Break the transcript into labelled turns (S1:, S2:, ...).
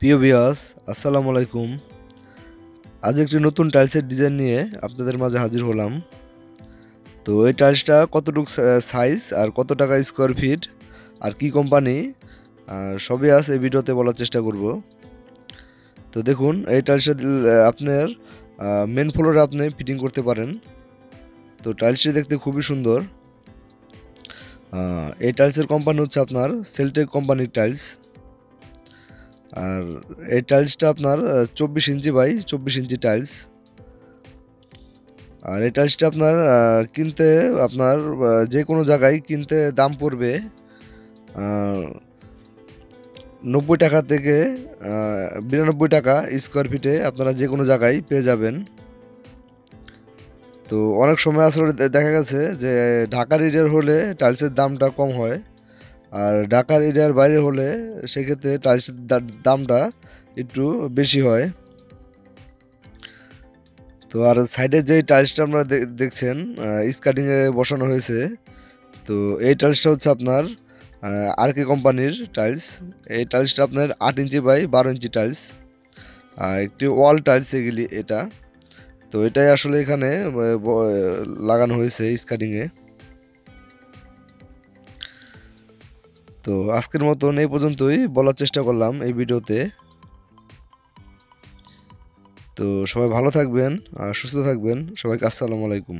S1: প্রিয় ভিউয়ার্স, আসসালামু আলাইকুম। আজ একটি নতুন টাইলসের ডিজাইন নিয়ে আপনাদের মাঝে হাজির হলাম। তো এই টাইলসটা কতটুকু সাইজ আর কত টাকা স্কোয়ার ফিট আর কি কোম্পানি সবই আজ এই ভিডিওতে বলার চেষ্টা করব। তো দেখুন, এই টাইলসটা আপনার মেন ফ্লোরে আপনি ফিটিং করতে পারেন। তো টাইলসটি দেখতে খুবই সুন্দর। এই টাইলসের কোম্পানি হচ্ছে আপনার সেলটেক কোম্পানির টাইলস। আর এই টাইলসটা আপনার 24 ইঞ্চি বাই 24 ইঞ্চি টাইলস। আর এই টাইলসটা আপনার কিনতে আপনার যে কোনো জায়গায় কিনতে দাম পড়বে 90 টাকা থেকে 92 টাকা স্কোয়ার ফিটে আপনারা যে কোনো জায়গায় পেয়ে যাবেন। তো অনেক সময় আসলে দেখা গেছে যে ঢাকার এরিয়ার হলে টাইলসের দামটা কম হয়, আর ঢাকার এরিয়ার বাইরে হলে সেক্ষেত্রে টাইলসের দামটা একটু বেশি হয়। তো আর সাইডে যে টাইলসটা আপনারা দেখছেন স্কার্টিংয়ে বসানো হয়েছে, তো এই টাইলসটা হচ্ছে আপনার আরকে কোম্পানির টাইলস। এই টাইলসটা আপনার 8 ইঞ্চি বাই 12 ইঞ্চি টাইলস, একটি ওয়াল টাইলস এগুলি এটা। তো এটাই আসলে এখানে লাগানো হয়েছে স্কার্টিংয়ে। তো আজকের মতন এই পর্যন্তই বলার চেষ্টা করলাম এই ভিডিওতে। তো সবাই ভালো থাকবেন আর সুস্থ থাকবেন। সবাইকে আসসালামু আলাইকুম।